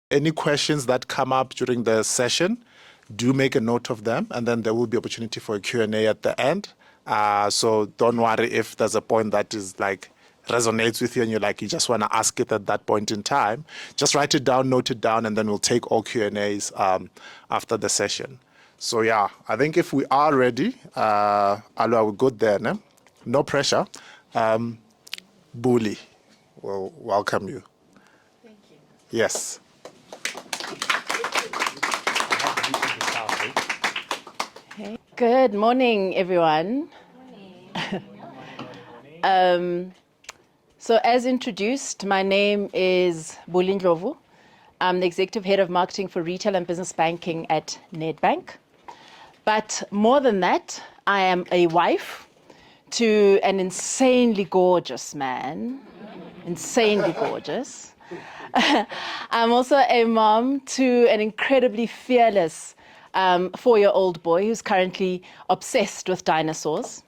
Any questions that come up during the session, do make a note of them, and then there will be opportunity for a Q&A at the end. So don't worry if there's a point that is like resonates with you and you just want to ask it at that point in time. Just write it down, note it down, and then we'll take all Q&As after the session. So yeah, I think if we are ready, Alo, we're good there, no? No pressure. Buli, we'll welcome you. Thank you. Yes. Hey. Good morning, everyone. Morning. So as introduced, my name is Buli Ndlovu. I'm the Executive Head of Marketing for Retail and Business Banking at Nedbank. But more than that, I am a wife to an insanely gorgeous man. Insanely gorgeous. I'm also a mom to an incredibly fearless 4-year-old boy who's currently obsessed with dinosaurs.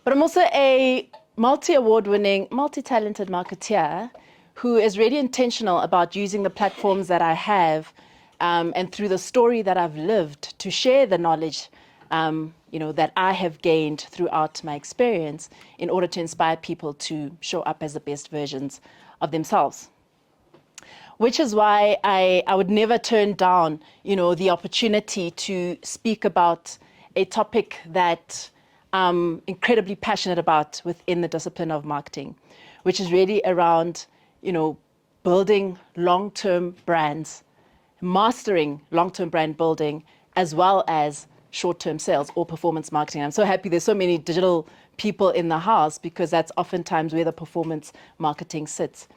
But I'm also a multi-award-winning, multi-talented marketeer who is really intentional about using the platforms that I have and through the story that I've lived to share the knowledge that I have gained throughout my experience in order to inspire people to show up as the best versions of themselves. Which is why I would never turn down, the opportunity to speak about a topic that I'm incredibly passionate about within the discipline of marketing, which is really around, building long-term brands, mastering long-term brand building, as well as short-term sales or performance marketing. I'm so happy there's so many digital people in the house because that's oftentimes where the performance marketing sits.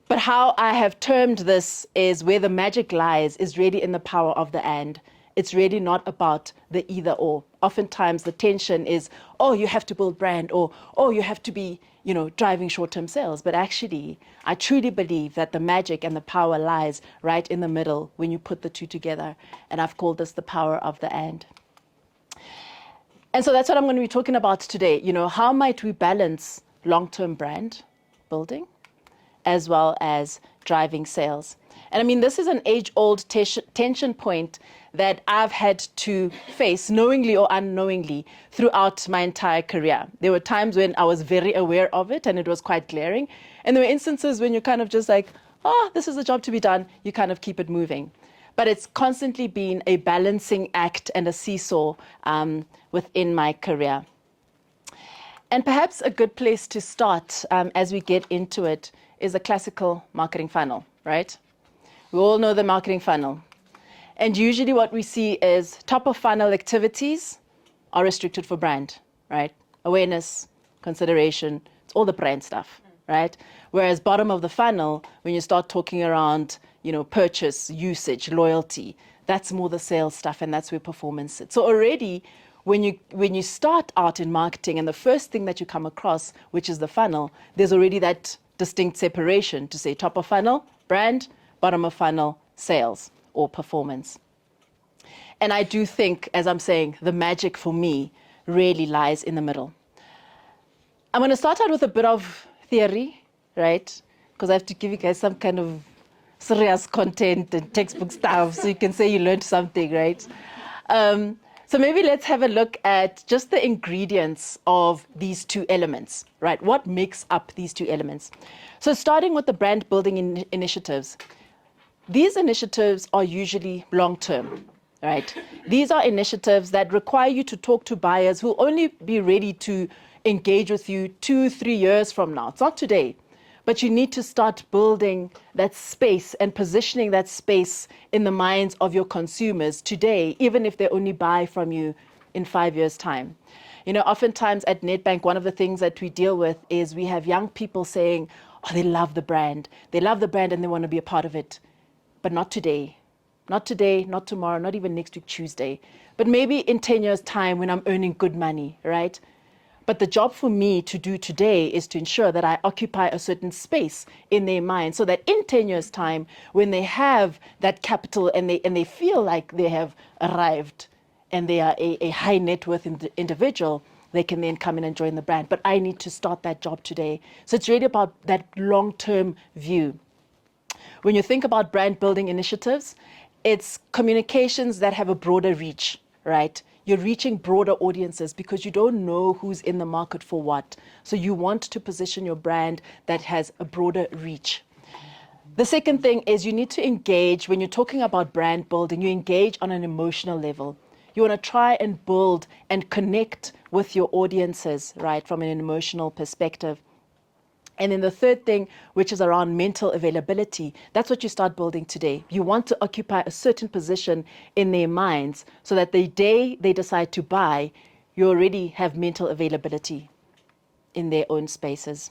But how I have termed this is where the magic lies is really in the power of the and. It's really not about the either or. Oftentimes the tension is, oh, you have to build brand, or, oh, you have to be, driving short-term sales. But actually, I truly believe that the magic and the power lies right in the middle when you put the two together. And I've called this the power of the and. And so that's what I'm going to be talking about today. How might we balance long-term brand building as well as driving sales? And I mean, this is an age-old tension point that I've had to face, knowingly or unknowingly, throughout my entire career. There were times when I was very aware of it and it was quite glaring. And there were instances when you're kind of just like, oh, this is a job to be done. You kind of keep it moving. But it's constantly been a balancing act and a seesaw within my career. And perhaps a good place to start as we get into it is a classical marketing funnel, right? We all know the marketing funnel. And usually what we see is top of funnel activities are restricted for brand, right? Awareness, consideration, it's all the brand stuff, right? Whereas bottom of the funnel, when you start talking around, purchase, usage, loyalty, that's more the sales stuff and that's where performance sits. So already when you start out in marketing and the first thing that you come across, which is the funnel, there's already that distinct separation to say top of funnel, brand, bottom of funnel, sales or performance. And I do think, as I'm saying, the magic for me really lies in the middle. I'm going to start out with a bit of theory, right? Because I have to give you guys some kind of serious content and textbook stuff so you can say you learned something, right? So maybe let's have a look at just the ingredients of these two elements, right? What makes up these two elements? So starting with the brand building initiatives. These initiatives are usually long-term, right? These are initiatives that require you to talk to buyers who will only be ready to engage with you 2-3 years from now. It's not today, but you need to start building that space and positioning that space in the minds of your consumers today, even if they only buy from you in 5 years' time. Oftentimes at Nedbank, one of the things that we deal with is we have young people saying, oh, they love the brand. They love the brand and they want to be a part of it. But not today, not tomorrow, not even next week, Tuesday, but maybe in 10 years' time when I'm earning good money, right? But the job for me to do today is to ensure that I occupy a certain space in their mind so that in 10 years' time, when they have that capital and they feel like they have arrived and they are a high net worth individual, they can then come in and join the brand. But I need to start that job today. So it's really about that long-term view. When you think about brand building initiatives, it's communications that have a broader reach, right? You're reaching broader audiences because you don't know who's in the market for what. So you want to position your brand that has a broader reach. The second thing is you need to engage. When you're talking about brand building, you engage on an emotional level. You want to try and build and connect with your audiences, right, from an emotional perspective. And then the third thing, which is around mental availability, that's what you start building today. You want to occupy a certain position in their minds so that the day they decide to buy, you already have mental availability in their own spaces.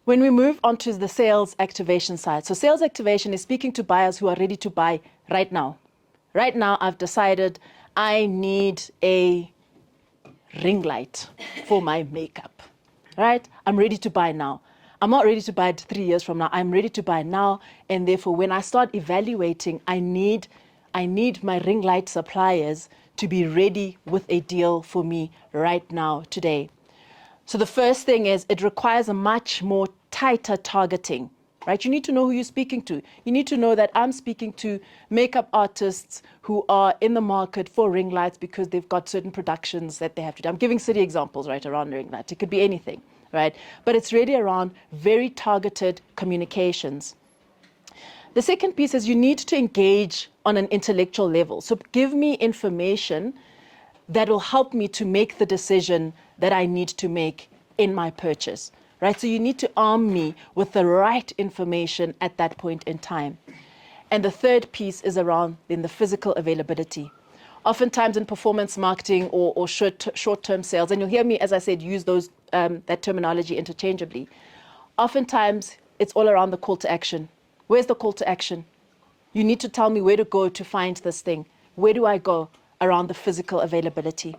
When we move on to the sales activation side, so sales activation is speaking to buyers who are ready to buy right now. Right now, I've decided I need a ring light for my makeup, right? I'm ready to buy now. I'm not ready to buy it 3 years from now. I'm ready to buy now. And therefore, when I start evaluating, I need my ring light suppliers to be ready with a deal for me right now, today. So the first thing is it requires a much more tighter targeting, right? You need to know who you're speaking to. You need to know that I'm speaking to makeup artists who are in the market for ring lights because they've got certain productions that they have to do. I'm giving city examples, right, around ring lights. It could be anything, right? But it's really around very targeted communications. The second piece is you need to engage on an intellectual level. So give me information that will help me to make the decision that I need to make in my purchase, right? So you need to arm me with the right information at that point in time. And the third piece is around then the physical availability. Oftentimes in performance marketing or short-term sales, and you'll hear me, as I said, use those that terminology interchangeably. Oftentimes it's all around the call to action. Where's the call to action? You need to tell me where to go to find this thing. Where do I go? Around the physical availability.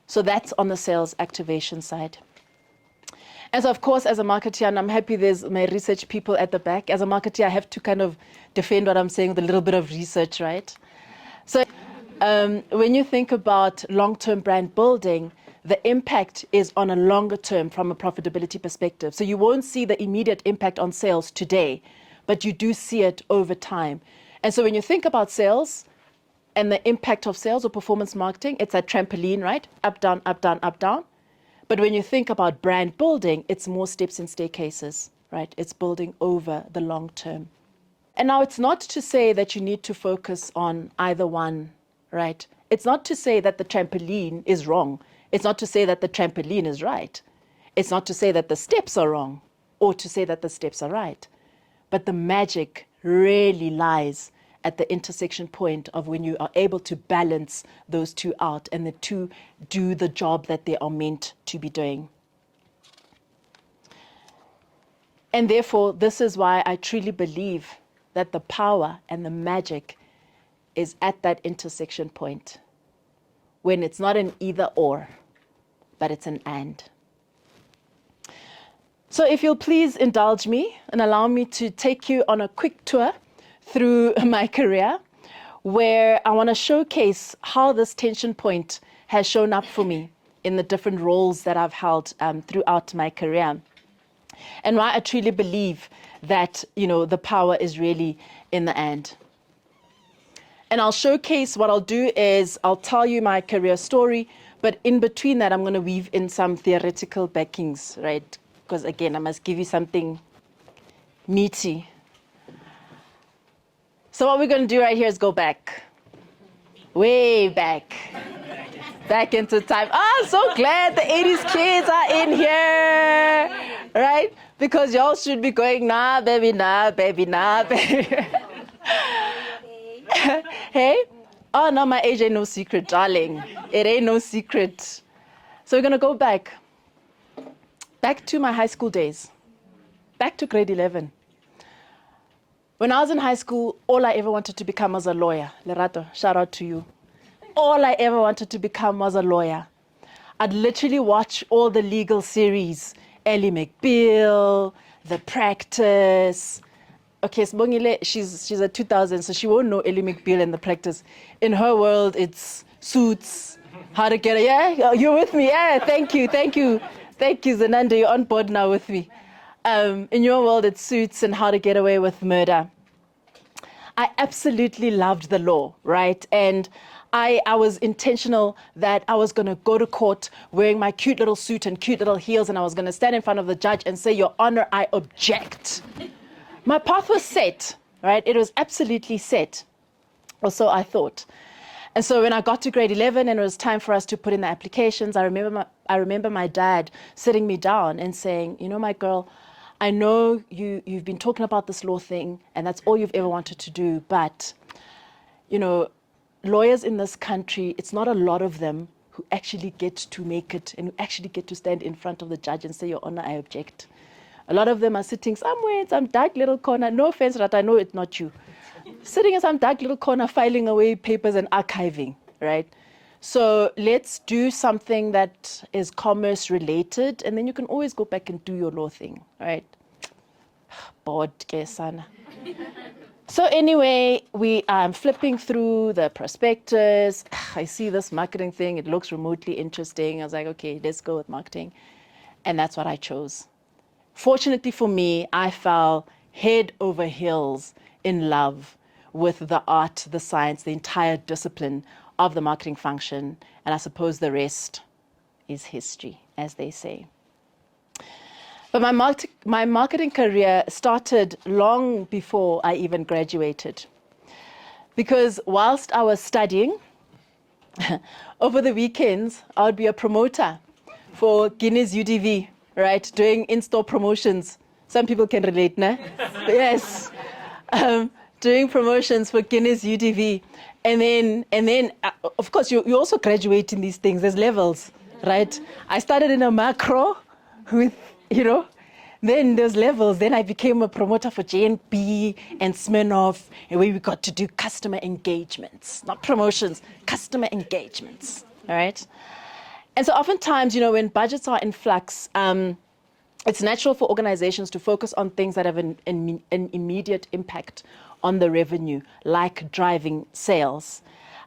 So that's on the sales activation side. And so, of course, as a marketer, and I'm happy there's my research people at the back, as a marketer, I have to kind of defend what I'm saying with a little bit of research, right? So when you think about long-term brand building, the impact is on a longer term from a profitability perspective. So you won't see the immediate impact on sales today, but you do see it over time. And so when you think about sales, and the impact of sales or performance marketing, it's a trampoline, right? Up, down, up, down, up, down. But when you think about brand building, it's more steps and staircases, right? It's building over the long term. And now it's not to say that you need to focus on either one, right? It's not to say that the trampoline is wrong. It's not to say that the trampoline is right. It's not to say that the steps are wrong or to say that the steps are right. But the magic really lies at the intersection point of when you are able to balance those two out and the two do the job that they are meant to be doing. And therefore, this is why I truly believe that the power and the magic is at that intersection point, when it's not an either or, but it's an and. So if you'll please indulge me and allow me to take you on a quick tour through my career, where I want to showcase how this tension point has shown up for me in the different roles that I've held throughout my career, and why I truly believe that, you know, the power is really in the and. And I'll showcase, what I'll do is I'll tell you my career story, but in between that, I'm going to weave in some theoretical backings, right? Because again, I must give you something meaty. So what we're going to do right here is go back, way back into time. I'm so glad the 80s kids are in here, right? Because y'all should be going, nah, baby, nah, baby, nah, baby. Hey? Oh, no, my age ain't no secret, darling. It ain't no secret. So we're going to go back to my high school days, back to grade 11. When I was in high school, all I ever wanted to become was a lawyer. Lerato, shout out to you. All I ever wanted to become was a lawyer. I'd literally watch all the legal series, Ellie McBeal, The Practice. Okay, Sbongile, she's a 2000, so she won't know Ellie McBeal and The Practice. In her world, it's Suits, How to Get it. Yeah, you're with me. Yeah, thank you, Zananda, you're on board now with me. In your world, it's Suits and How to Get Away with Murder. I absolutely loved the law, right? And I was intentional that I was going to go to court wearing my cute little suit and cute little heels, and I was going to stand in front of the judge and say, Your Honor, I object. My path was set, right? It was absolutely set, or so I thought. And so when I got to grade 11 and it was time for us to put in the applications, I remember my dad sitting me down and saying, you know, my girl, I know you've been talking about this law thing and that's all you've ever wanted to do, but, you know, lawyers in this country, it's not a lot of them who actually get to make it and who actually get to stand in front of the judge and say, Your Honor, I object. A lot of them are sitting somewhere in some dark little corner. No offense, Rat, I know it's not you. Sitting in some dark little corner, filing away papers and archiving, right? So let's do something that is commerce related, and then you can always go back and do your law thing, right? Bored, kesana. So anyway, we are flipping through the prospectus. I see this marketing thing. It looks remotely interesting. I was like, okay, let's go with marketing. And that's what I chose. Fortunately for me, I fell head over heels in love with the art, the science, the entire discipline of the marketing function. And I suppose the rest is history, as they say. But my marketing career started long before I even graduated. Because whilst I was studying, over the weekends, I would be a promoter for Guinness UDV, right? Doing in-store promotions. Some people can relate, no? Yes. Doing promotions for Guinness UDV. And then, of course, you also graduate in these things. There's levels, right? I started in a macro with, you know, then there's levels. Then I became a promoter for JNB and Smirnoff, and where we got to do customer engagements, not promotions, customer engagements, all right? And so oftentimes, you know, when budgets are in flux, it's natural for organizations to focus on things that have an immediate impact on the revenue, like driving sales.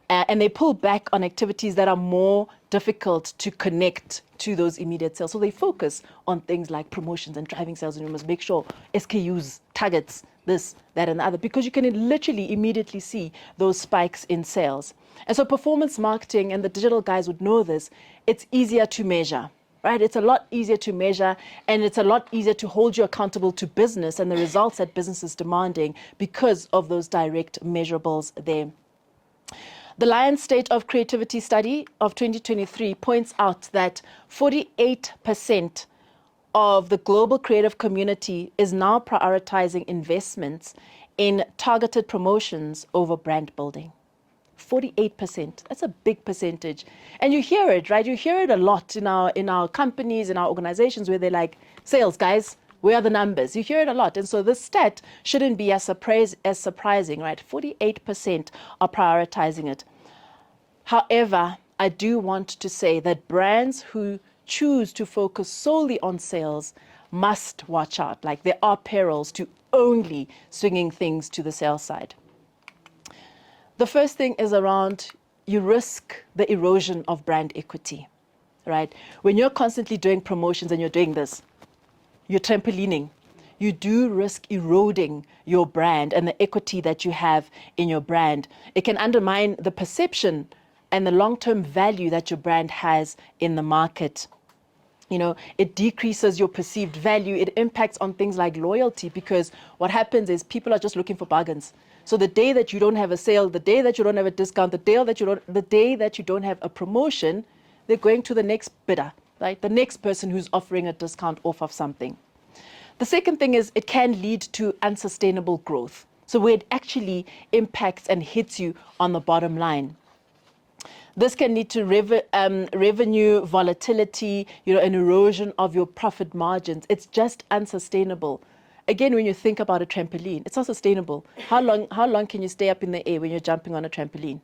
And they pull back on activities that are more difficult to connect to those immediate sales. So they focus on things like promotions and driving sales, and you must make sure SKUs, targets, this, that, and the other, because you can literally immediately see those spikes in sales. And so performance marketing, and the digital guys would know this, it's easier to measure. Right? It's a lot easier to measure, and it's a lot easier to hold you accountable to business and the results that business is demanding because of those direct measurables there. The Lions State of Creativity study of 2023 points out that 48% of the global creative community is now prioritizing investments in targeted promotions over brand building. 48%. That's a big percentage. And you hear it, right? You hear it a lot in our companies, in our organizations, where they're like, sales guys, where are the numbers? You hear it a lot. And so this stat shouldn't be as surprising, right? 48% are prioritizing it. However, I do want to say that brands who choose to focus solely on sales must watch out. Like, there are perils to only swinging things to the sales side. The first thing is around, you risk the erosion of brand equity, right? When you're constantly doing promotions and you're doing this, you're trampolining, you do risk eroding your brand and the equity that you have in your brand. It can undermine the perception and the long-term value that your brand has in the market. You know, it decreases your perceived value. It impacts on things like loyalty, because what happens is people are just looking for bargains. So the day that you don't have a sale, the day that you don't have a discount, the day that you don't have a promotion, they're going to the next bidder, right? The next person who's offering a discount off of something. The second thing is, it can lead to unsustainable growth. So where it actually impacts and hits you on the bottom line. This can lead to revenue volatility, you know, an erosion of your profit margins. It's just unsustainable. Again, when you think about a trampoline, it's not sustainable. How long can you stay up in the air when you're jumping on a trampoline?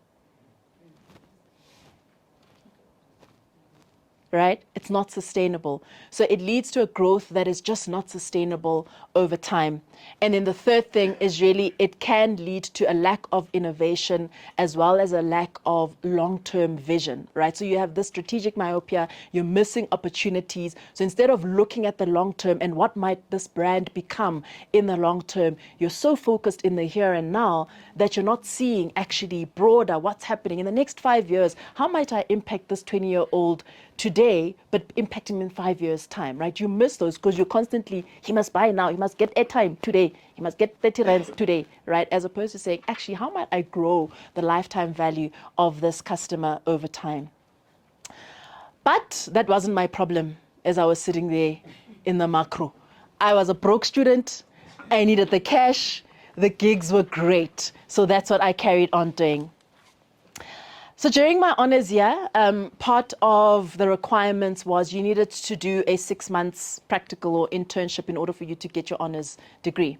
right? It's not sustainable. So it leads to a growth that is just not sustainable over time. And then the third thing is really it can lead to a lack of innovation as well as a lack of long-term vision, right? So you have this strategic myopia, you're missing opportunities. So instead of looking at the long term and what might this brand become in the long term, you're so focused in the here and now that you're not seeing actually broader what's happening in the next 5 years. How might I impact this 20-year-old today, but impact him in 5 years' time, right? You miss those because you're constantly, he must buy now, he must get airtime today, he must get 30 rands today, right? As opposed to saying, actually, how might I grow the lifetime value of this customer over time? But that wasn't my problem as I was sitting there in the macro. I was a broke student, I needed the cash, the gigs were great. So that's what I carried on doing. So during my honors year, part of the requirements was you needed to do a 6 months practical or internship in order for you to get your honors degree.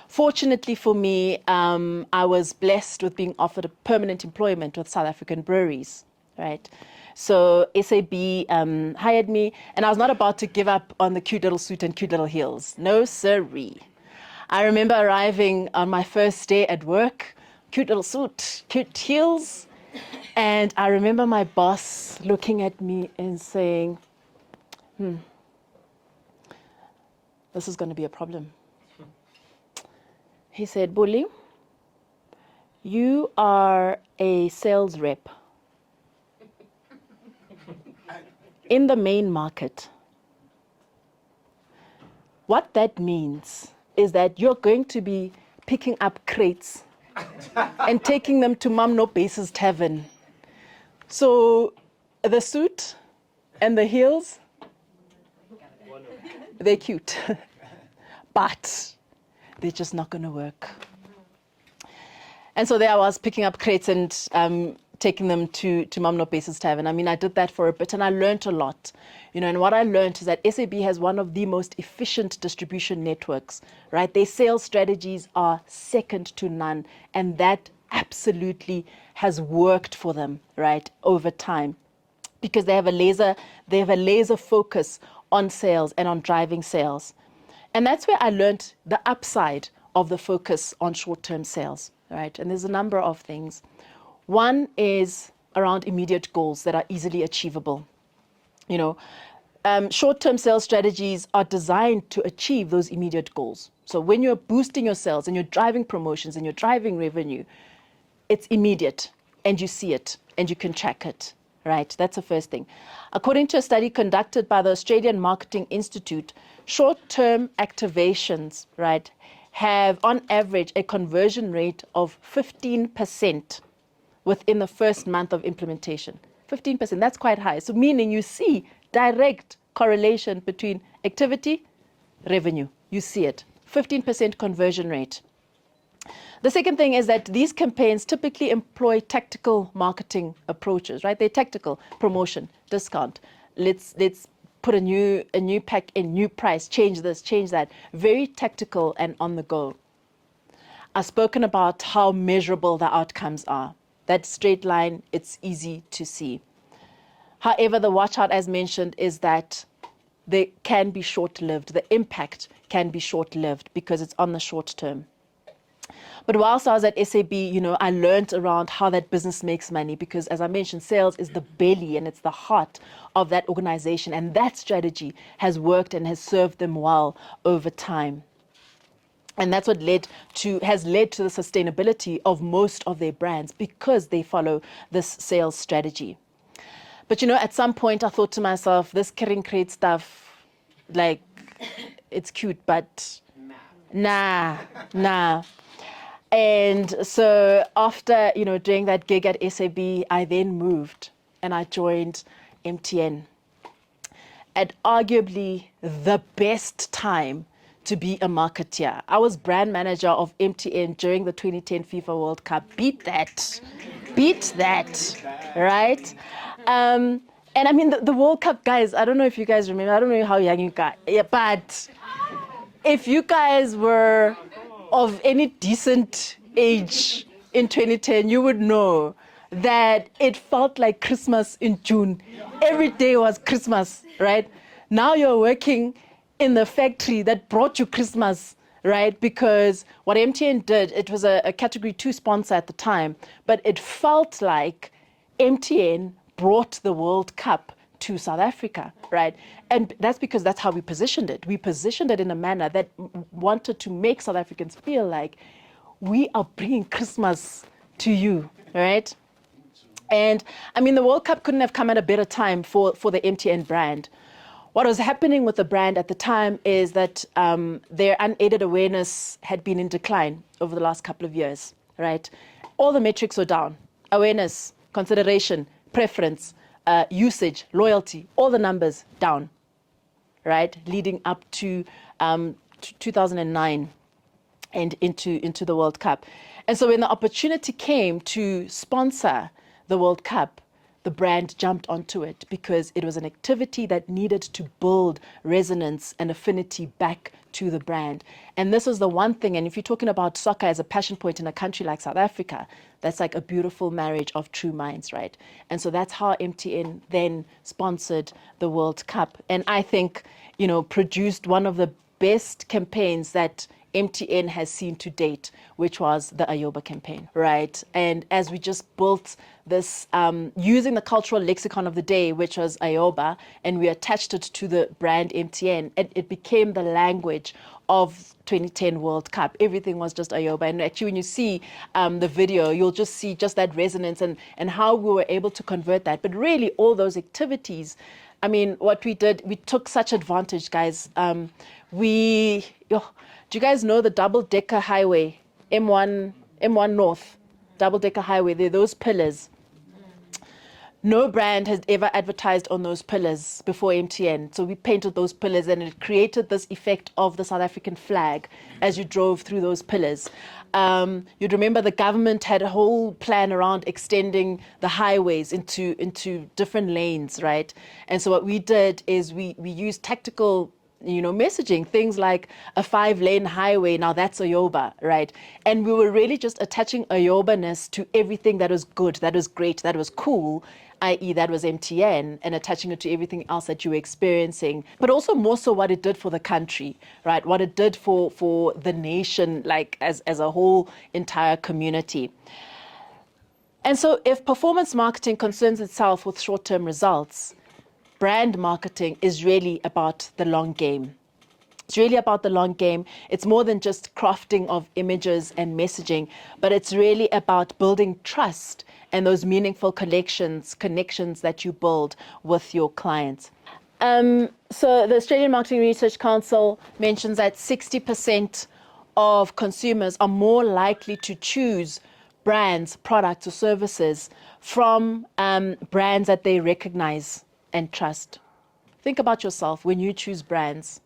Fortunately for me, I was blessed with being offered a permanent employment with South African breweries, right? So SAB hired me, and I was not about to give up on the cute little suit and cute little heels. No siree. I remember arriving on my first day at work, cute little suit, cute heels, and I remember my boss looking at me and saying, this is going to be a problem. He said, Buli, you are a sales rep in the main market. What that means is that you're going to be picking up crates and taking them to Mam No Base's tavern. So the suit and the heels, they're cute, but they're just not going to work. And so there I was picking up crates and taking them to Mam No Base's tavern. I mean, I did that for a bit and I learned a lot. You know, and what I learned is that SAB has one of the most efficient distribution networks, right? Their sales strategies are second to none, and that absolutely has worked for them, right, over time, because they have a laser focus on sales and on driving sales. And that's where I learned the upside of the focus on short-term sales, right? And there's a number of things. One is around immediate goals that are easily achievable. You know, short-term sales strategies are designed to achieve those immediate goals. So when you're boosting your sales and you're driving promotions and you're driving revenue, it's immediate and you see it and you can track it, right? That's the first thing. According to a study conducted by the Australian Marketing Institute, short-term activations, right, have on average a conversion rate of 15% within the first month of implementation. 15%, that's quite high. So meaning you see direct correlation between activity, revenue. You see it. 15% conversion rate. The second thing is that these campaigns typically employ tactical marketing approaches, right? They're tactical: promotion, discount. Let's put a new pack in, new price, change this, change that. Very tactical and on the go. I've spoken about how measurable the outcomes are. That straight line, it's easy to see. However, the watch out, as mentioned, is that they can be short-lived. The impact can be short-lived because it's on the short term. But whilst I was at SAB, you know, I learned around how that business makes money because, as I mentioned, sales is the belly and it's the heart of that organization. And that strategy has worked and has served them well over time. And that's what has led to the sustainability of most of their brands because they follow this sales strategy. But, you know, at some point I thought to myself, this carrying crate stuff, like, it's cute, but nah. And so after, you know, doing that gig at SAB, I then moved and I joined MTN at arguably the best time to be a marketeer. I was brand manager of MTN during the 2010 FIFA World Cup. Beat that, right? And I mean, the World Cup, guys, I don't know if you guys remember, I don't know how young you guys, but if you guys were of any decent age in 2010, you would know that it felt like Christmas in June. Every day was Christmas, right? Now you're working in the factory that brought you Christmas, right? Because what MTN did, it was a category 2 sponsor at the time, but it felt like MTN brought the World Cup to South Africa, right? And that's because that's how we positioned it. We positioned it in a manner that wanted to make South Africans feel like we are bringing Christmas to you, right? And I mean, the World Cup couldn't have come at a better time for the MTN brand. What was happening with the brand at the time is that their unaided awareness had been in decline over the last couple of years, right? All the metrics were down. Awareness, consideration, preference, usage, loyalty, all the numbers down, right? Leading up to 2009 and into the World Cup. And so when the opportunity came to sponsor the World Cup, the brand jumped onto it because it was an activity that needed to build resonance and affinity back to the brand. And this was the one thing, and if you're talking about soccer as a passion point in a country like South Africa, that's like a beautiful marriage of true minds, right? And so that's how MTN then sponsored the World Cup. And I think, you know, produced one of the best campaigns that MTN has seen to date, which was the Ayoba campaign, right? And as we just built this, using the cultural lexicon of the day, which was Ayoba, and we attached it to the brand MTN, it became the language of 2010 World Cup. Everything was just Ayoba. And actually, when you see the video, you'll just see just that resonance and how we were able to convert that. But really, all those activities, I mean, what we did, we took such advantage, guys. Do you guys know the double-decker highway, M1 North, double-decker highway? There are those pillars. No brand has ever advertised on those pillars before MTN. So we painted those pillars and it created this effect of the South African flag as you drove through those pillars. You'd remember the government had a whole plan around extending the highways into different lanes, right? And so what we did is we used tactical messaging, things like a 5-lane highway, now that's Ayoba, right? And we were really just attaching Ayoba-ness to everything that was good, that was great, that was cool, i.e. that was MTN, and attaching it to everything else that you were experiencing, but also more so what it did for the country, right? What it did for the nation, like as a whole entire community. And so if performance marketing concerns itself with short-term results, brand marketing is really about the long game. It's really about the long game. It's more than just crafting of images and messaging, but it's really about building trust and those meaningful connections that you build with your clients. So the Australian Marketing Research Council mentions that 60% of consumers are more likely to choose brands, products, or services from brands that they recognize and trust. Think about yourself when you choose brands.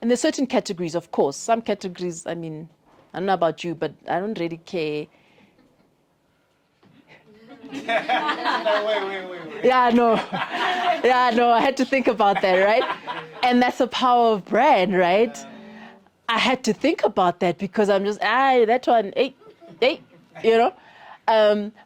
And there's certain categories, of course. Some categories, I mean, I don't know about you, but I don't really care. Wait. Yeah, no, I had to think about that, right? And that's the power of brand, right? I had to think about that because I'm just, that one, hey,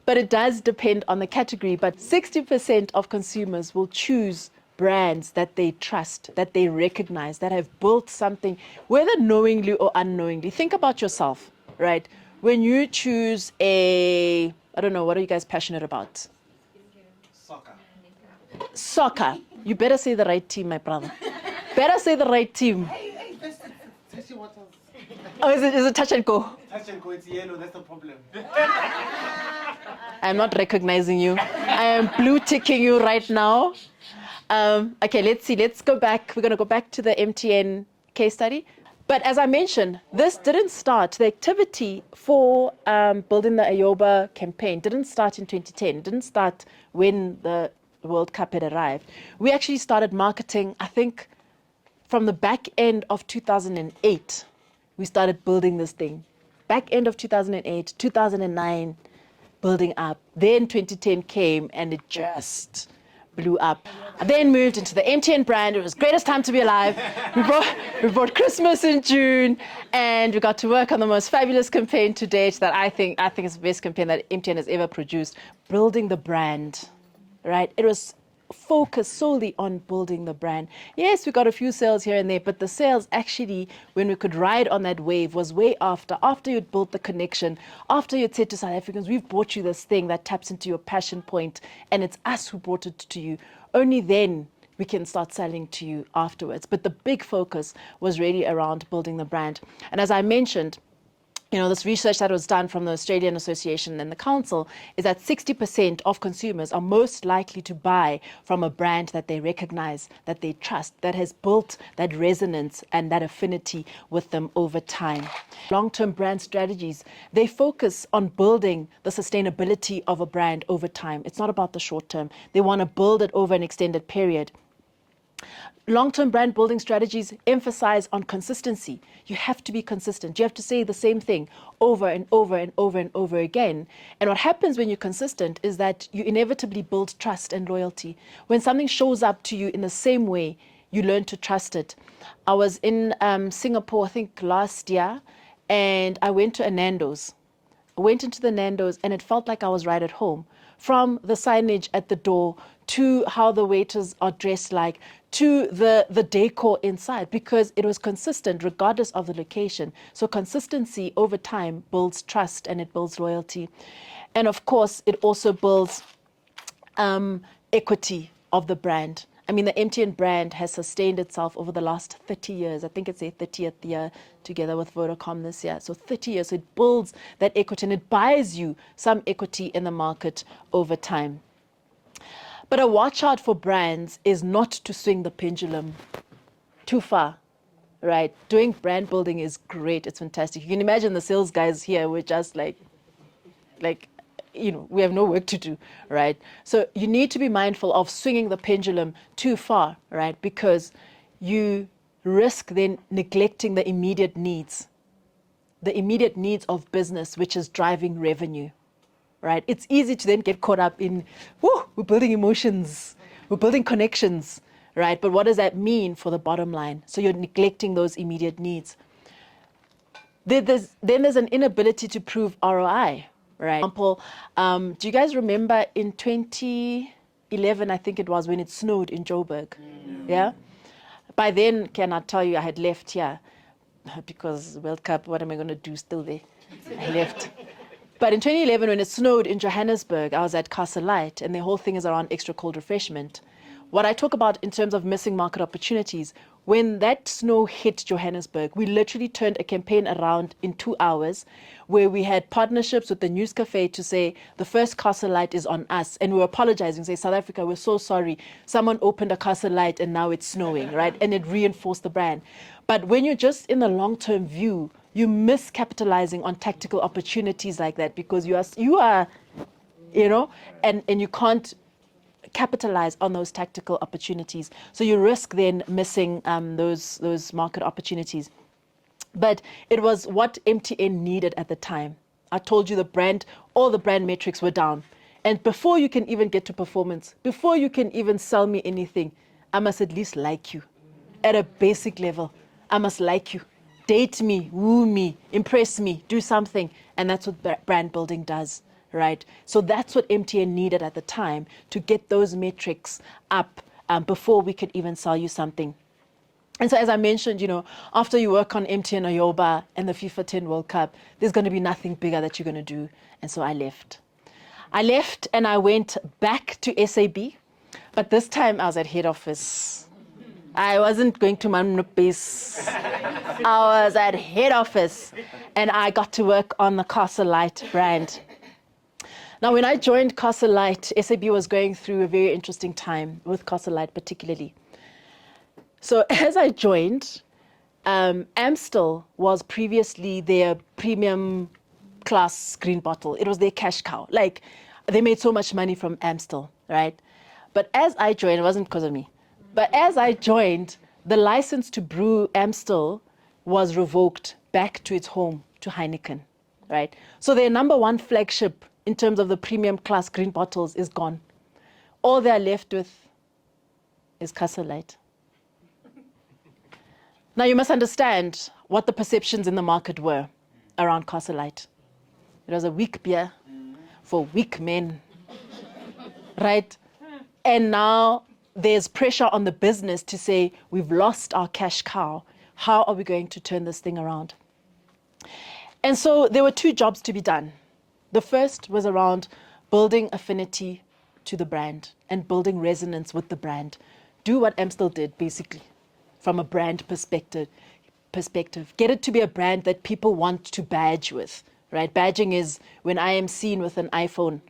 but it does depend on the category. But 60% of consumers will choose brands that they trust, that they recognize, that have built something, whether knowingly or unknowingly. Think about yourself, right? When you choose I don't know, what are you guys passionate about? Soccer. You better say the right team, my brother. Better say the right team. Oh, is it touch and go? Touch and go, it's yellow, that's the problem. I'm not recognizing you. I am blue ticking you right now. Okay, let's go back. We're going to go back to the MTN case study. But as I mentioned, this didn't start, the activity for building the Ayoba campaign didn't start in 2010. It didn't start when the World Cup had arrived. We actually started marketing, I think, from the back end of 2008. We started building this thing. Back end of 2008, 2009, building up. Then 2010 came and it just blew up. I then moved into the MTN brand. It was greatest time to be alive. We brought Christmas in June, and we got to work on the most fabulous campaign to date that I think is the best campaign that MTN has ever produced, building the brand, right? It was focused solely on building the brand. Yes, we got a few sales here and there, but the sales actually, when we could ride on that wave, was way after you'd built the connection, after you'd said to South Africans, we've brought you this thing that taps into your passion point, and it's us who brought it to you. Only then we can start selling to you afterwards. But the big focus was really around building the brand. And as I mentioned, this research that was done from the Australian Association and the Council is that 60% of consumers are most likely to buy from a brand that they recognize, that they trust, that has built that resonance and that affinity with them over time. Long-term brand strategies, they focus on building the sustainability of a brand over time. It's not about the short term. They want to build it over an extended period. Long-term brand building strategies emphasize on consistency. You have to be consistent. You have to say the same thing over and over and over and over again. And what happens when you're consistent is that you inevitably build trust and loyalty. When something shows up to you in the same way, you learn to trust it. I was in Singapore, I think last year, and I went to a Nando's. I went into the Nando's and it felt like I was right at home. From the signage at the door, to how the waiters are dressed like, to the decor inside, because it was consistent regardless of the location. So consistency over time builds trust and it builds loyalty. And of course, it also builds equity of the brand. I mean, the MTN brand has sustained itself over the last 30 years. I think it's their 30th year together with Vodacom this year. So 30 years, so it builds that equity and it buys you some equity in the market over time. But a watch out for brands is not to swing the pendulum too far, right? Doing brand building is great. It's fantastic. You can imagine the sales guys here were just like, we have no work to do, right? So you need to be mindful of swinging the pendulum too far, right? Because you risk then neglecting the immediate needs of business, which is driving revenue. Right? It's easy to then get caught up in, we're building emotions, we're building connections, right? But what does that mean for the bottom line? So you're neglecting those immediate needs. Then there's an inability to prove ROI, right? For example, do you guys remember in 2011, I think it was, when it snowed in Joburg? Yeah? By then, can I tell you, I had left here because World Cup, what am I going to do still there? I left. But in 2011, when it snowed in Johannesburg, I was at Castle Light, and the whole thing is around extra cold refreshment. What I talk about in terms of missing market opportunities, when that snow hit Johannesburg, we literally turned a campaign around in 2 hours, where we had partnerships with the News Cafe to say, the first Castle Light is on us. And we were apologizing, say, South Africa, we're so sorry. Someone opened a Castle Light and now it's snowing, right? And it reinforced the brand. But when you're just in the long-term view, you miss capitalizing on tactical opportunities like that, because you are, and you can't capitalize on those tactical opportunities. So you risk then missing those market opportunities. But it was what MTN needed at the time. I told you all the brand metrics were down. And before you can even get to performance, before you can even sell me anything, I must at least like you. At a basic level, I must like you. Date me, woo me, impress me, do something. And that's what brand building does, right? So that's what MTN needed at the time to get those metrics up before we could even sell you something. And so as I mentioned, after you work on MTN Ayoba and the FIFA 10 World Cup, there's going to be nothing bigger that you're going to do. And so I left. And I went back to SAB, but this time I was at head office. I wasn't going to my base. I was at head office, and I got to work on the Castle Light brand. Now, when I joined Castle Light, SAB was going through a very interesting time with Castle Light particularly. So as I joined, Amstel was previously their premium class green bottle. It was their cash cow. Like, they made so much money from Amstel, right? But as I joined, it wasn't because of me. But as I joined, the license to brew Amstel was revoked back to its home, to Heineken, right? So their number one flagship in terms of the premium class green bottles is gone. All they're left with is Casa Light. Now you must understand what the perceptions in the market were around Casa Light. It was a weak beer for weak men, right? And now there's pressure on the business to say, we've lost our cash cow. How are we going to turn this thing around? And so there were two jobs to be done. The first was around building affinity to the brand and building resonance with the brand. Do what Amstel did, basically, from a brand perspective. Get it to be a brand that people want to badge with, right? Badging is when I am seen with an iPhone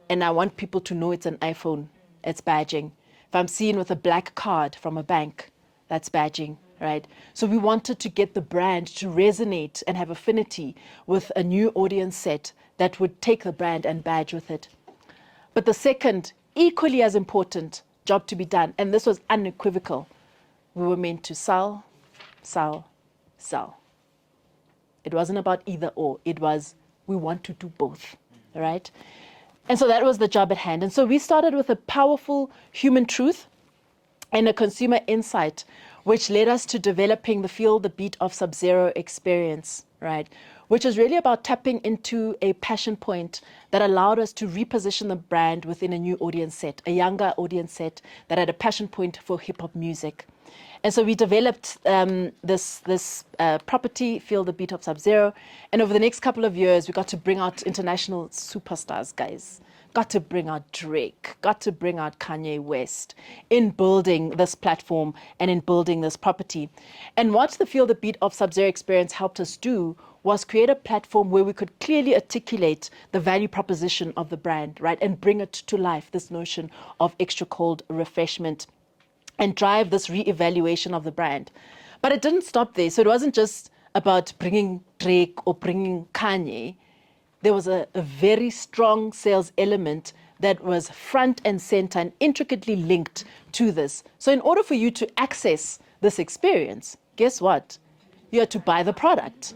and I want people to know it's an iPhone, it's badging. If I'm seen with a black card from a bank, that's badging, right? So we wanted to get the brand to resonate and have affinity with a new audience set that would take the brand and badge with it. But the second, equally as important job to be done, and this was unequivocal, we were meant to sell, sell, sell. It wasn't about either or. It was, we want to do both, right? And so that was the job at hand. And so we started with a powerful human truth and a consumer insight, which led us to developing the Feel the Beat of Sub-Zero experience, right? Which is really about tapping into a passion point that allowed us to reposition the brand within a new audience set, a younger audience set that had a passion point for hip-hop music. And so we developed this property, Feel the Beat of Sub-Zero. And over the next couple of years, we got to bring out international superstars, guys. Got to bring out Drake, got to bring out Kanye West in building this platform and in building this property. And what the Feel the Beat of Sub-Zero experience helped us do was create a platform where we could clearly articulate the value proposition of the brand, right? And bring it to life, this notion of extra cold refreshment, and drive this re-evaluation of the brand. But it didn't stop there. So it wasn't just about bringing Drake or bringing Kanye. There was a very strong sales element that was front and center and intricately linked to this. So in order for you to access this experience, guess what? You had to buy the product,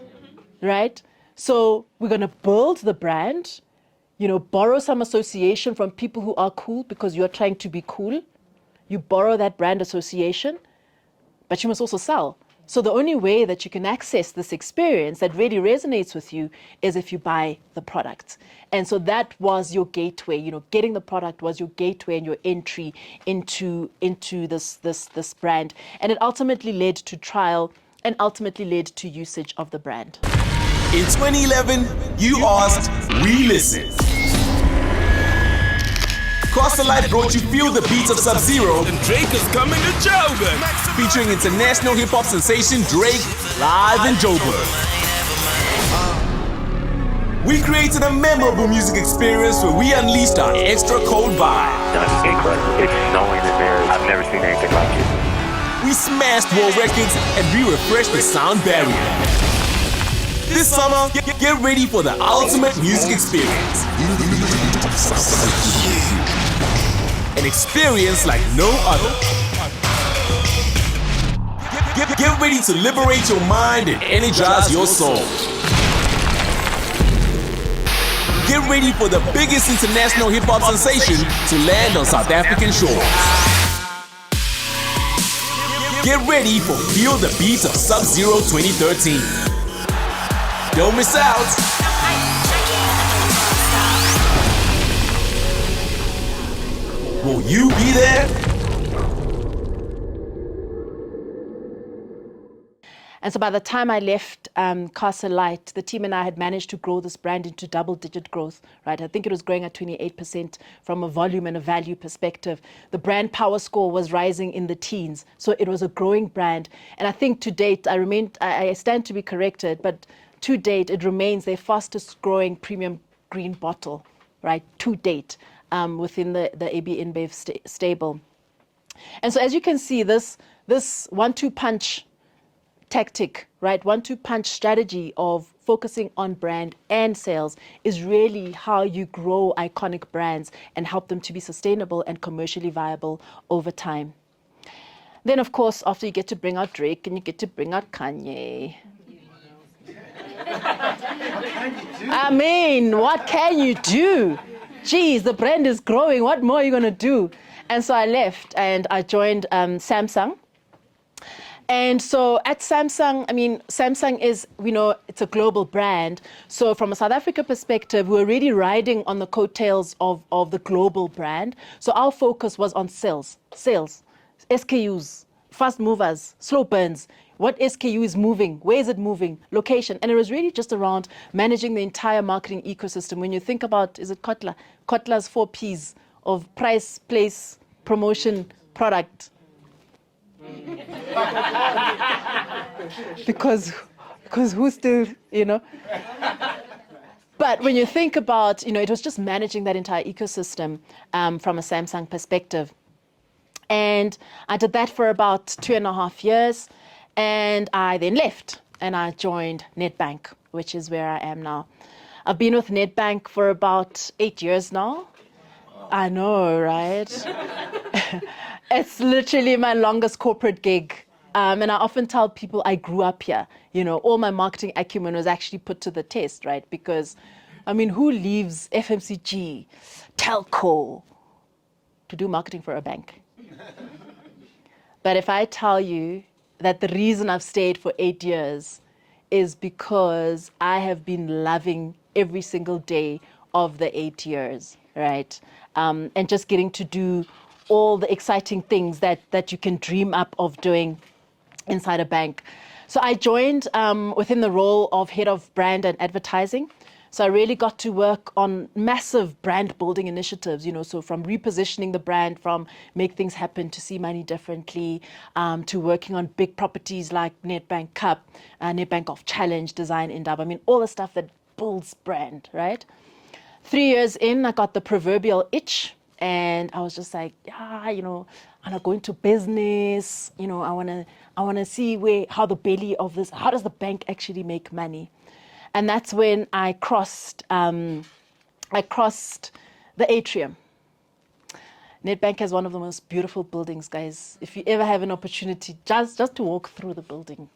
right? So we're going to build the brand, borrow some association from people who are cool because you're trying to be cool. You borrow that brand association, but you must also sell. So the only way that you can access this experience that really resonates with you is if you buy the product. And so that was your gateway. Getting the product was your gateway and your entry into this brand. And it ultimately led to trial and ultimately led to usage of the brand. In 2011, you asked, we listened. Casa Light brought you Feel the Beats of Sub-Zero, And Drake is coming to Joburg. featuring international hip-hop sensation Drake live in Joburg. We created a memorable music experience where we unleashed our extra cold vibe. That's incredible. It's snowing in there. I've never seen anything like it. We smashed world records and we refreshed the sound barrier. This summer, get ready for the ultimate music experience. An experience like no other. Get ready to liberate your mind and energize your soul. Get ready for the biggest international hip-hop sensation to land on South African shores. Get ready for Feel the Beats of Sub-Zero 2013. Don't miss out. Will you be there? And so by the time I left Casa Light, the team and I had managed to grow this brand into double-digit growth, right? I think it was growing at 28% from a volume and a value perspective. The brand power score was rising in the teens. So it was a growing brand. And I think to date, I stand to be corrected, but to date, it remains their fastest growing premium green bottle, right? To date, within the AB InBev stable. And so as you can see, this 1-2 punch tactic, right? 1-2 punch strategy of focusing on brand and sales is really how you grow iconic brands and help them to be sustainable and commercially viable over time. Then, of course, after you get to bring out Drake and you get to bring out Kanye. I mean, what can you do? Geez, the brand is growing. What more are you going to do? And so I left and I joined Samsung. And so at Samsung, I mean, Samsung is, it's a global brand. So from a South Africa perspective, we're already riding on the coattails of the global brand. So our focus was on sales, SKUs, fast movers, slow burns. What SKU is moving? Where is it moving? Location. And it was really just around managing the entire marketing ecosystem. When you think about, is it Kotler? Kotler's 4 Ps of price, place, promotion, product. because who's still, But when you think about, it was just managing that entire ecosystem from a Samsung perspective. And I did that for about 2.5 years. And I then left and I joined Nedbank, which is where I am now. I've been with Nedbank for about 8 years now. I know, right? It's literally my longest corporate gig. And I often tell people I grew up here. All my marketing acumen was actually put to the test, right? Because, who leaves FMCG, telco, to do marketing for a bank? But if I tell you that the reason I've stayed for 8 years is because I have been loving every single day of the 8 years, right? And just getting to do all the exciting things that you can dream up of doing inside a bank. So I joined within the role of head of brand and advertising. So I really got to work on massive brand building initiatives, so from repositioning the brand, from Make Things Happen to See Money Differently, to working on big properties like Nedbank Cup, Nedbank Golf Challenge, Design Indaba. All the stuff that builds brand, right? 3 years in, I got the proverbial itch and I was just like, I want to go into business. I want to see how the belly of this, how does the bank actually make money? And that's when I crossed the atrium. Nedbank has one of the most beautiful buildings, guys. If you ever have an opportunity, just to walk through the building,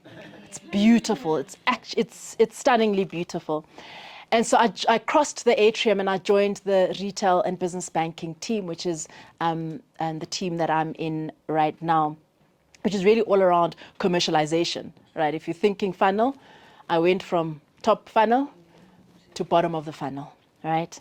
it's beautiful. It's stunningly beautiful. And so I crossed the atrium and I joined the retail and business banking team, which is and the team that I'm in right now, which is really all around commercialization, right? If you're thinking funnel, I went from top funnel to bottom of the funnel, right?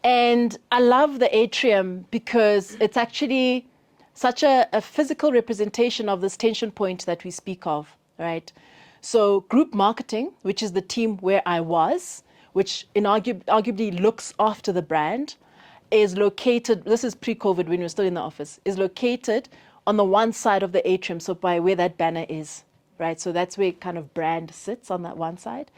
And I love the atrium because it's actually such a physical representation of this tension point that we speak of, right? So group marketing, which is the team where I was, which arguably looks after the brand, is located, this is pre-COVID when we were still in the office, is located on the one side of the atrium, so by where that banner is, right? So that's where kind of brand sits on that one side.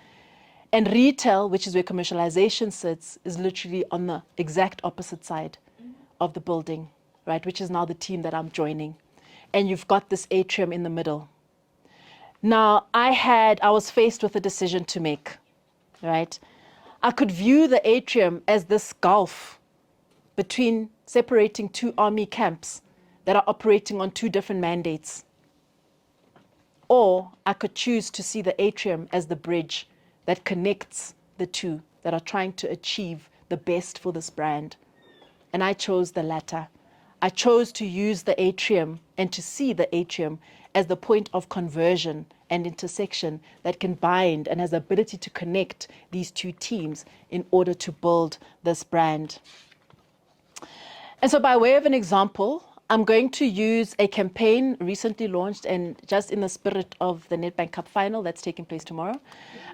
And retail, which is where commercialization sits, is literally on the exact opposite side of the building, right? Which is now the team that I'm joining. And you've got this atrium in the middle. Now, I was faced with a decision to make, right? I could view the atrium as this gulf between separating two army camps that are operating on two different mandates. Or I could choose to see the atrium as the bridge that connects the two that are trying to achieve the best for this brand. And I chose the latter. I chose to use the atrium and to see the atrium as the point of conversion and intersection that can bind and has the ability to connect these two teams in order to build this brand. And so by way of an example, I'm going to use a campaign recently launched and just in the spirit of the Nedbank Cup final that's taking place tomorrow.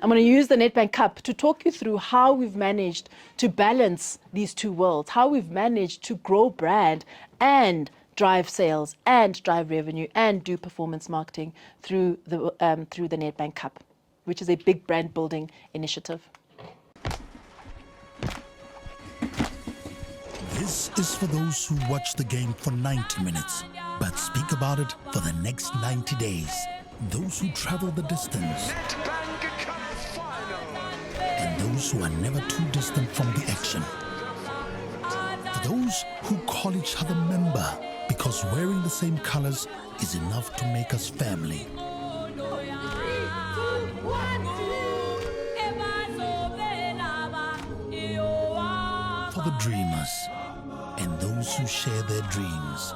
I'm going to use the Nedbank Cup to talk you through how we've managed to balance these two worlds, how we've managed to grow brand and drive sales and drive revenue and do performance marketing through the Nedbank Cup, which is a big brand building initiative. This is for those who watch the game for 90 minutes, but speak about it for the next 90 days. Those who travel the distance. And those who are never too distant from the action. For those who call each other member, because wearing the same colors is enough to make us family. For the dreamers, and those who share their dreams.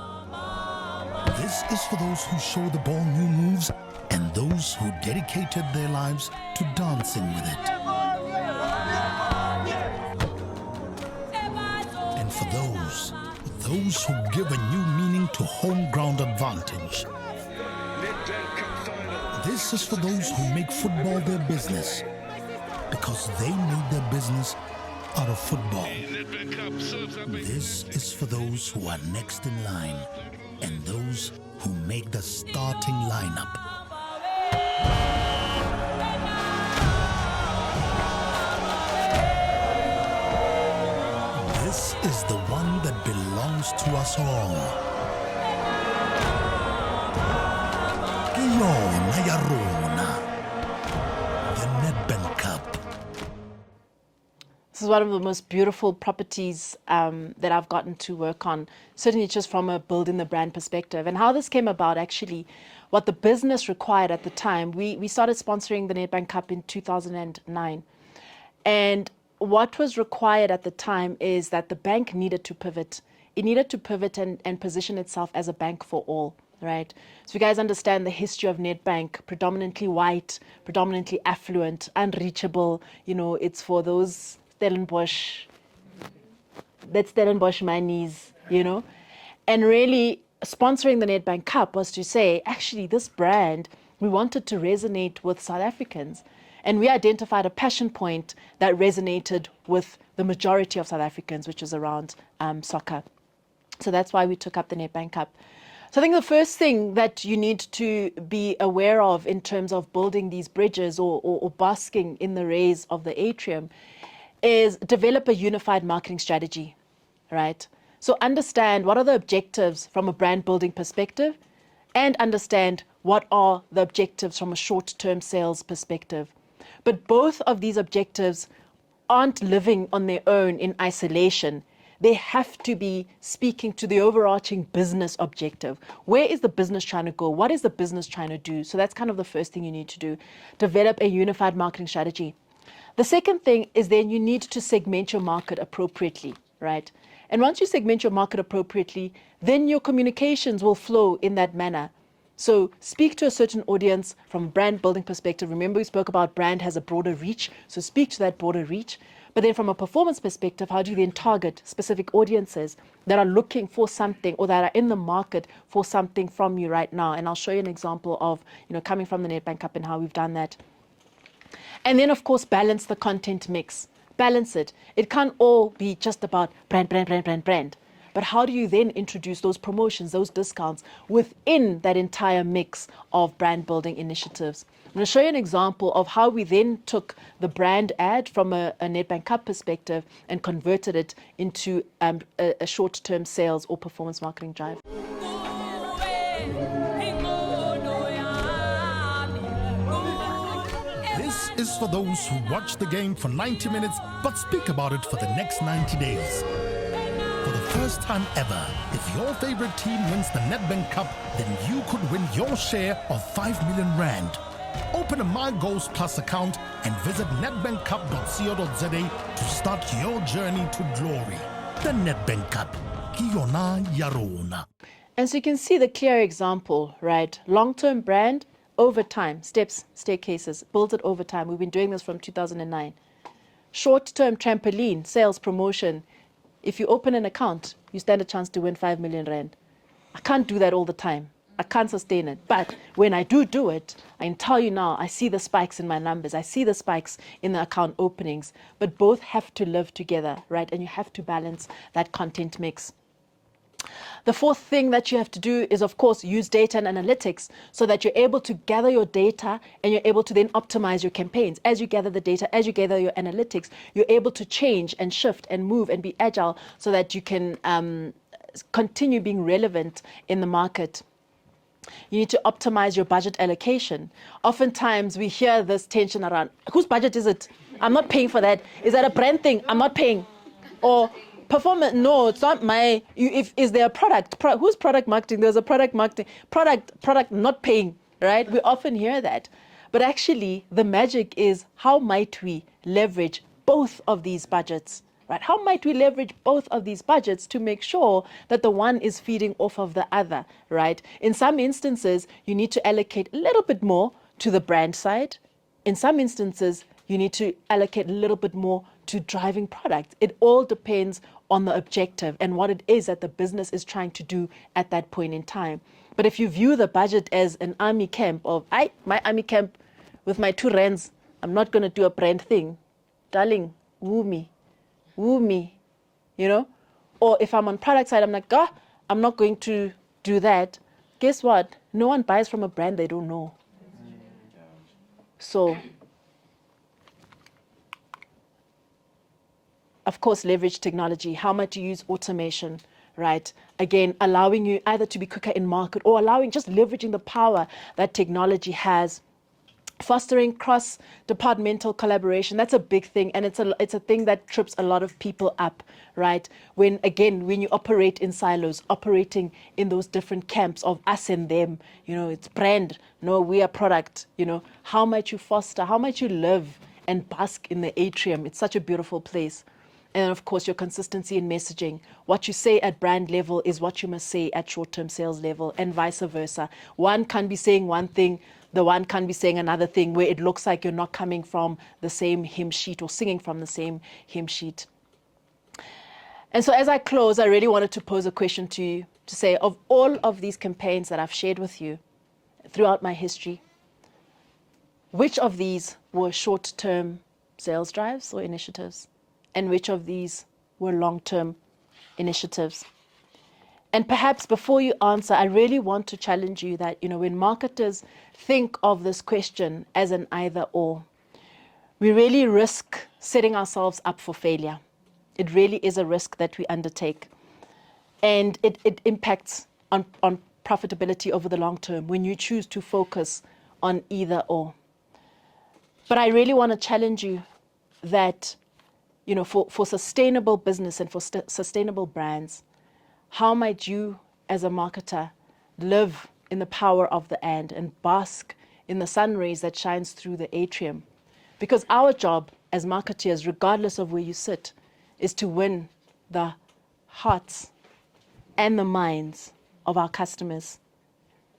This is for those who show the ball new moves and those who dedicated their lives to dancing with it. And for those who give a new meaning to home ground advantage. This is for those who make football their business, because they made their business out of football. This is for those who are next in line and those who make the starting lineup. This is the one that belongs to us all. Kiyona ya rona, the Nedbank Cup. This is one of the most beautiful properties that I've gotten to work on, certainly just from a building the brand perspective. And how this came about, actually, what the business required at the time, we started sponsoring the Nedbank Cup in 2009. And what was required at the time is that the bank needed to pivot. It needed to pivot and position itself as a bank for all, right? So you guys understand the history of Nedbank, predominantly white, predominantly affluent, unreachable. You know, it's for those Stellenbosch monies, you know. And really sponsoring the Nedbank Cup was to say, actually, this brand, we wanted to resonate with South Africans. And we identified a passion point that resonated with the majority of South Africans, which is around soccer. So that's why we took up the Nedbank Cup. So I think the first thing that you need to be aware of in terms of building these bridges or basking in the rays of the atrium is develop a unified marketing strategy, right? So understand what are the objectives from a brand building perspective and understand what are the objectives from a short-term sales perspective. But both of these objectives aren't living on their own in isolation. They have to be speaking to the overarching business objective. Where is the business trying to go? What is the business trying to do? So that's kind of the first thing you need to do. Develop a unified marketing strategy. The second thing is then you need to segment your market appropriately, right? And once you segment your market appropriately, then your communications will flow in that manner. So speak to a certain audience from a brand building perspective. Remember, we spoke about brand has a broader reach. So speak to that broader reach. But then from a performance perspective, how do you then target specific audiences that are looking for something or that are in the market for something from you right now? And I'll show you an example of, you know, coming from the Nedbank Cup and how we've done that. And then, of course, balance the content mix. Balance it. It can't all be just about brand. But how do you then introduce those promotions, those discounts within that entire mix of brand building initiatives? I'm going to show you an example of how we then took the brand ad from a Nedbank Cup perspective and converted it into a short-term sales or performance marketing drive. This is for those who watch the game for 90 minutes but speak about it for the next 90 days. For the first time ever, if your favorite team wins the Nedbank Cup, then you could win your share of 5 million rand. Open a My Goals Plus account and visit nedbankcup.co.za to start your journey to glory. The Nedbank Cup. Kiyona Yarona. And so you can see the clear example, right? Long-term brand, over time, steps, staircases, build it over time. We've been doing this from 2009. Short-term trampoline, sales, promotion. If you open an account, you stand a chance to win 5 million rand. I can't do that all the time. I can't sustain it. But when I do it, I can tell you now, I see the spikes in my numbers. I see the spikes in the account openings. But both have to live together, right? And you have to balance that content mix. The fourth thing that you have to do is, of course, use data and analytics so that you're able to gather your data and you're able to then optimize your campaigns. As you gather the data, as you gather your analytics, you're able to change and shift and move and be agile so that you can continue being relevant in the market. You need to optimize your budget allocation. Oftentimes we hear this tension around, whose budget is it? I'm not paying for that. Is that a brand thing? I'm not paying. Or performance, no, it's not my, is there a product? Who's product marketing? There's a product marketing. Product not paying, right? We often hear that. But actually, the magic is how might we leverage both of these budgets, right? How might we leverage both of these budgets to make sure that the one is feeding off of the other, right? In some instances, you need to allocate a little bit more to the brand side. In some instances, you need to allocate a little bit more to driving product. It all depends on the objective and what it is that the business is trying to do at that point in time. But if you view the budget as an army camp of, my army camp with my 2 rands, I'm not going to do a brand thing. Darling, woo me, you know? Or if I'm on product side, I'm like, I'm not going to do that. Guess what? No one buys from a brand they don't know. So, of course, leverage technology. How much you use automation, right? Again, allowing you either to be quicker in market or just leveraging the power that technology has. Fostering cross-departmental collaboration, that's a big thing, and it's a thing that trips a lot of people up, right? When you operate in silos, operating in those different camps of us and them, it's brand, no, we are product, how might you foster, how might you live and bask in the atrium? It's such a beautiful place. And of course, your consistency in messaging. What you say at brand level is what you must say at short-term sales level, and vice versa. One can't be saying one thing, the one can't be saying another thing where it looks like you're not coming from the same hymn sheet or singing from the same hymn sheet. And so as I close, I really wanted to pose a question to you to say, of all of these campaigns that I've shared with you throughout my history, which of these were short-term sales drives or initiatives? And which of these were long-term initiatives? And perhaps before you answer, I really want to challenge you that, when marketers think of this question as an either or, we really risk setting ourselves up for failure. It really is a risk that we undertake. And it impacts on profitability over the long term when you choose to focus on either or. But I really want to challenge you that, for sustainable business and for sustainable brands, how might you as a marketer live in the power of the and bask in the sun rays that shines through the atrium? Because our job as marketeers, regardless of where you sit, is to win the hearts and the minds of our customers.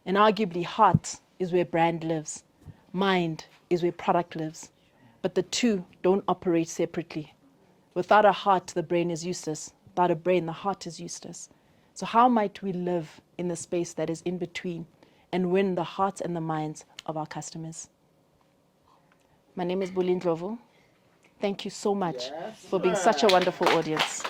And arguably, heart is where brand lives. Mind is where product lives. But the two don't operate separately. Without a heart, the brain is useless. Without a brain, the heart is useless. So how might we live in the space that is in between and win the hearts and the minds of our customers? My name is Buli Ndlovu. Thank you so much for being such a wonderful audience.